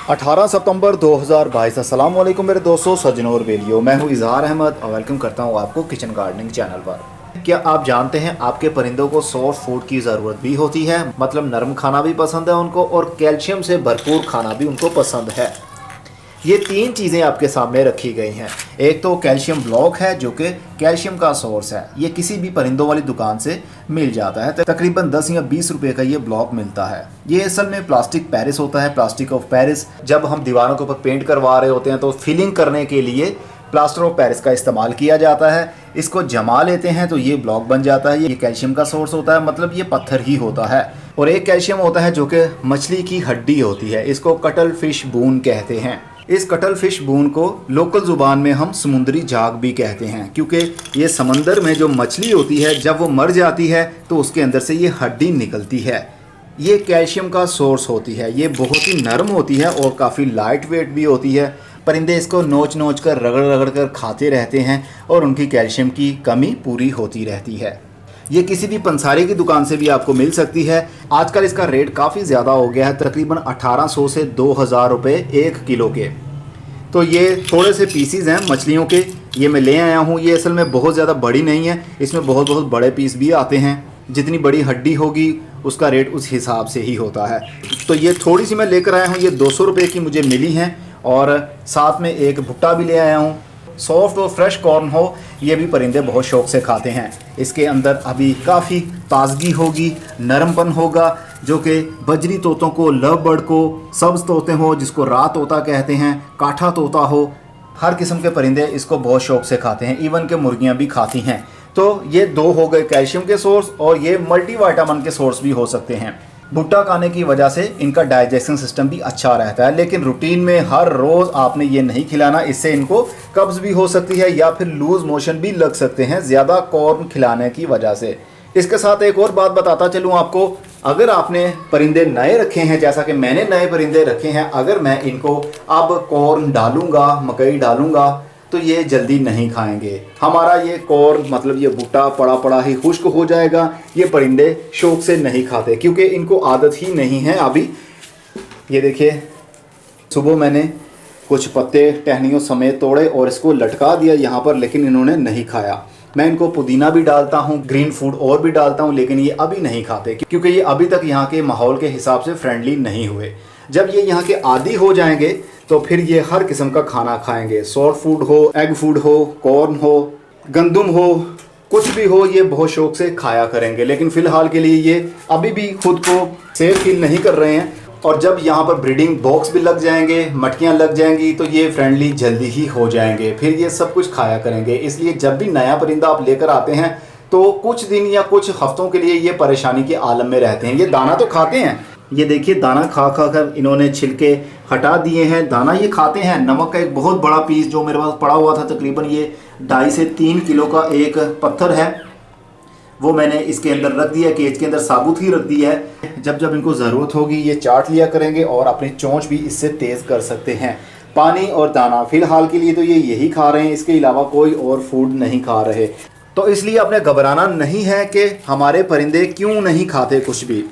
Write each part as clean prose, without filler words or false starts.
18 सितंबर 2022। अस्सलाम वालेकुम मेरे दोस्तों, सज्जनों और बेलियों। मैं हूं इजहार अहमद और वेलकम करता हूं आपको किचन गार्डनिंग चैनल पर। क्या आप जानते हैं आपके परिंदों को सॉफ्ट फूड की ज़रूरत भी होती है, मतलब नरम खाना भी पसंद है उनको और कैल्शियम से भरपूर खाना भी उनको पसंद है। ये तीन चीज़ें आपके सामने रखी गई हैं। एक तो कैल्शियम ब्लॉक है जो कि कैल्शियम का सोर्स है। ये किसी भी परिंदों वाली दुकान से मिल जाता है। तकरीबन 10 या 20 रुपए का ये ब्लॉक मिलता है। ये असल में प्लास्टिक पेरिस होता है, प्लास्टिक ऑफ पेरिस। जब हम दीवारों के ऊपर पेंट करवा रहे होते हैं तो फिलिंग करने के लिए प्लास्टर ऑफ पेरिस का इस्तेमाल किया जाता है। इसको जमा लेते हैं तो ये ब्लॉक बन जाता है। ये कैल्शियम का सोर्स होता है, मतलब ये पत्थर ही होता है। और एक कैल्शियम होता है जो कि मछली की हड्डी होती है। इसको कटल फिश बोन कहते हैं। इस कटल फिश बोन को लोकल ज़ुबान में हम समुद्री झाग भी कहते हैं, क्योंकि ये समंदर में जो मछली होती है जब वो मर जाती है तो उसके अंदर से ये हड्डी निकलती है। ये कैल्शियम का सोर्स होती है। ये बहुत ही नरम होती है और काफ़ी लाइट वेट भी होती है। परिंदे इसको नोच नोच कर रगड़ रगड़ कर खाते रहते हैं और उनकी कैल्शियम की कमी पूरी होती रहती है। ये किसी भी पंसारी की दुकान से भी आपको मिल सकती है। आजकल इसका रेट काफ़ी ज़्यादा हो गया है, तकरीबन 1800 से 2000 रुपये 1 किलो के। तो ये थोड़े से पीसीज हैं मछलियों के, ये मैं ले आया हूँ। ये असल में बहुत ज़्यादा बड़ी नहीं है, इसमें बहुत बहुत बड़े पीस भी आते हैं। जितनी बड़ी हड्डी होगी उसका रेट उस हिसाब से ही होता है। तो ये थोड़ी सी मैं लेकर आया हूँ, ये 200 रुपये की मुझे मिली हैं। और साथ में एक भुट्टा भी ले आया हूँ। सॉफ्ट और फ्रेश कॉर्न हो, ये भी परिंदे बहुत शौक से खाते हैं। इसके अंदर अभी काफ़ी ताजगी होगी, नरमपन होगा, जो कि बजरी तोतों को, लव बर्ड को, सब्ज़ तोते हो जिसको रात तोता कहते हैं, काठा तोता हो, हर किस्म के परिंदे इसको बहुत शौक से खाते हैं। इवन के मुर्गियां भी खाती हैं। तो ये दो हो गए कैल्शियम के सोर्स, और ये मल्टीविटामिन के सोर्स भी हो सकते हैं। भुट्टा खाने की वजह से इनका डाइजेशन सिस्टम भी अच्छा रहता है, लेकिन रूटीन में हर रोज़ आपने ये नहीं खिलाना। इससे इनको कब्ज़ भी हो सकती है या फिर लूज मोशन भी लग सकते हैं ज़्यादा कॉर्न खिलाने की वजह से। इसके साथ एक और बात बताता चलूँ आपको, अगर आपने परिंदे नए रखे हैं, जैसा कि मैंने नए परिंदे रखे हैं, अगर मैं इनको अब कॉर्न डालूंगा, मकई डालूंगा, तो ये जल्दी नहीं खाएंगे। हमारा ये कॉर्न मतलब ये भुट्टा पड़ा पड़ा ही खुश्क हो जाएगा। ये परिंदे शौक से नहीं खाते क्योंकि इनको आदत ही नहीं है अभी। ये देखिए, सुबह मैंने कुछ पत्ते टहनियों समेत तोड़े और इसको लटका दिया यहाँ पर, लेकिन इन्होंने नहीं खाया। मैं इनको पुदीना भी डालता हूँ, ग्रीन फूड और भी डालता हूँ, लेकिन ये अभी नहीं खाते क्योंकि ये अभी तक यहाँ के माहौल के हिसाब से फ्रेंडली नहीं हुए। जब ये यहाँ के आदी हो जाएंगे तो फिर ये हर किस्म का खाना खाएंगे। सॉफ्ट फूड हो, एग फूड हो, कॉर्न हो, गंदम हो, कुछ भी हो, ये बहुत शौक से खाया करेंगे। लेकिन फ़िलहाल के लिए ये अभी भी खुद को सेफ फील नहीं कर रहे हैं। और जब यहाँ पर ब्रीडिंग बॉक्स भी लग जाएंगे, मटकियाँ लग जाएंगी, तो ये फ्रेंडली जल्दी ही हो जाएंगे। फिर ये सब कुछ खाया करेंगे। इसलिए जब भी नया परिंदा आप लेकर आते हैं तो कुछ दिन या कुछ हफ्तों के लिए ये परेशानी के आलम में रहते हैं। ये दाना तो खाते हैं, ये देखिए दाना खा खा कर इन्होंने छिलके हटा दिए हैं। दाना ये खाते हैं। नमक का एक बहुत बड़ा पीस जो मेरे पास पड़ा हुआ था, तकरीबन ये 2.5 से 3 किलो का एक पत्थर है, वो मैंने इसके अंदर रख दिया, केज के अंदर साबुत ही रख दिया है। जब जब इनको ज़रूरत होगी ये चाट लिया करेंगे और अपनी चोंच भी इससे तेज़ कर सकते हैं। पानी और दाना फ़िलहाल के लिए तो ये यही खा रहे हैं, इसके अलावा कोई और फूड नहीं खा रहे। तो इसलिए अपने घबराना नहीं है कि हमारे परिंदे क्यों नहीं खाते कुछ भी।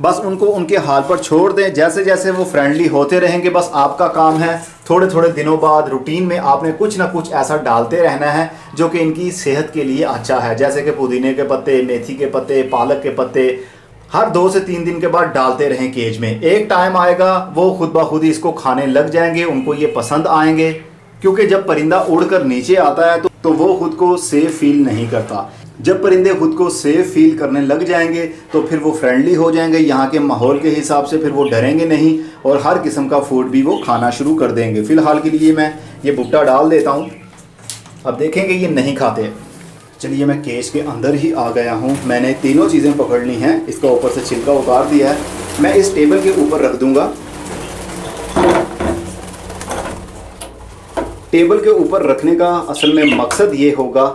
बस उनको उनके हाल पर छोड़ दें। जैसे जैसे वो फ्रेंडली होते रहेंगे, बस आपका काम है थोड़े थोड़े दिनों बाद रूटीन में आपने कुछ ना कुछ ऐसा डालते रहना है जो कि इनकी सेहत के लिए अच्छा है। जैसे कि पुदीने के पत्ते, मेथी के पत्ते, पालक के पत्ते हर 2 से 3 दिन के बाद डालते रहें केज में। एक टाइम आएगा वो खुद ब खुद ही इसको खाने लग जाएंगे, उनको ये पसंद आएंगे। क्योंकि जब परिंदा उड़कर नीचे आता है तो वो खुद को सेफ फील नहीं करता। जब परिंदे खुद को सेफ फील करने लग जाएंगे तो फिर वो फ्रेंडली हो जाएंगे यहाँ के माहौल के हिसाब से। फिर वो डरेंगे नहीं और हर किस्म का फूड भी वो खाना शुरू कर देंगे। फ़िलहाल के लिए मैं ये भुट्टा डाल देता हूँ। अब देखेंगे ये नहीं खाते। चलिए मैं केज के अंदर ही आ गया हूँ। मैंने तीनों चीज़ें पकड़ ली हैं। इसका ऊपर से छिलका उतार दिया है। मैं इस टेबल के ऊपर रख दूँगा। टेबल के ऊपर रखने का असल में मकसद ये होगा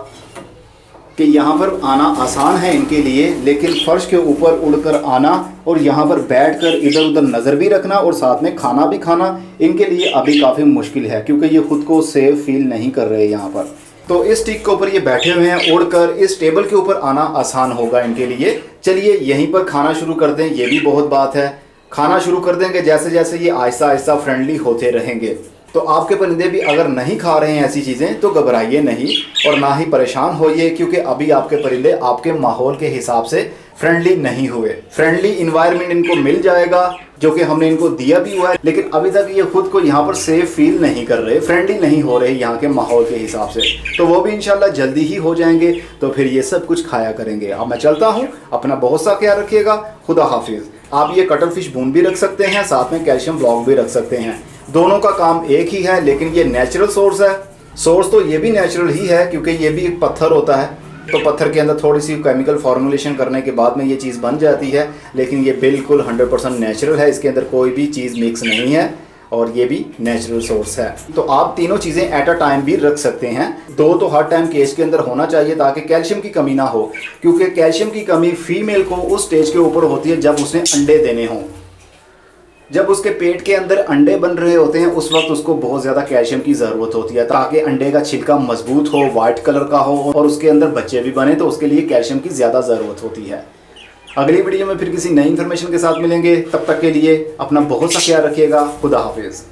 कि यहाँ पर आना आसान है इनके लिए, लेकिन फर्श के ऊपर उड़कर आना और यहाँ पर बैठकर इधर उधर नज़र भी रखना और साथ में खाना भी खाना इनके लिए अभी काफ़ी मुश्किल है, क्योंकि ये खुद को सेफ फील नहीं कर रहे यहाँ पर। तो इस टिक के ऊपर ये बैठे हुए हैं, उड़कर इस टेबल के ऊपर आना आसान होगा इनके लिए। चलिए यहीं पर खाना शुरू कर दें, ये भी बहुत बात है। खाना शुरू कर देंगे जैसे जैसे ये आहिस्ता आहिस्ता फ्रेंडली होते रहेंगे। तो आपके परिंदे भी अगर नहीं खा रहे हैं ऐसी चीज़ें तो घबराइए नहीं और ना ही परेशान होइए, क्योंकि अभी आपके परिंदे आपके माहौल के हिसाब से फ्रेंडली नहीं हुए। फ्रेंडली इन्वायरमेंट इनको मिल जाएगा जो कि हमने इनको दिया भी हुआ है, लेकिन अभी तक ये खुद को यहाँ पर सेफ फील नहीं कर रहे, फ्रेंडली नहीं हो रहे यहाँ के माहौल के हिसाब से। तो वो भी इंशाल्लाह जल्दी ही हो जाएंगे, तो फिर ये सब कुछ खाया करेंगे। अब मैं चलता हूँ, अपना बहुत सा ख्याल रखिएगा। खुदा हाफिज़। आप ये कटल फिश बून भी रख सकते हैं, साथ में कैल्शियम ब्लॉक भी रख सकते हैं। दोनों का काम एक ही है, लेकिन ये नेचुरल सोर्स है। सोर्स तो ये भी नेचुरल ही है, क्योंकि ये भी एक पत्थर होता है, तो पत्थर के अंदर थोड़ी सी केमिकल फार्मूलेशन करने के बाद में ये चीज़ बन जाती है, लेकिन ये बिल्कुल 100% नेचुरल है। इसके अंदर कोई भी चीज़ मिक्स नहीं है और ये भी नेचुरल सोर्स है। तो आप तीनों चीज़ें एट अ टाइम भी रख सकते हैं। दो तो हर टाइम केज के अंदर होना चाहिए ताकि कैल्शियम की कमी ना हो, क्योंकि कैल्शियम की कमी फीमेल को उस स्टेज के ऊपर होती है जब उसने अंडे देने हों। जब उसके पेट के अंदर अंडे बन रहे होते हैं उस वक्त उसको बहुत ज़्यादा कैल्शियम की ज़रूरत होती है ताकि अंडे का छिलका मजबूत हो, वाइट कलर का हो और उसके अंदर बच्चे भी बने, तो उसके लिए कैल्शियम की ज़्यादा ज़रूरत होती है। अगली वीडियो में फिर किसी नई इन्फॉर्मेशन के साथ मिलेंगे, तब तक के लिए अपना बहुत सा ख्याल रखिएगा। खुदा हाफिज़।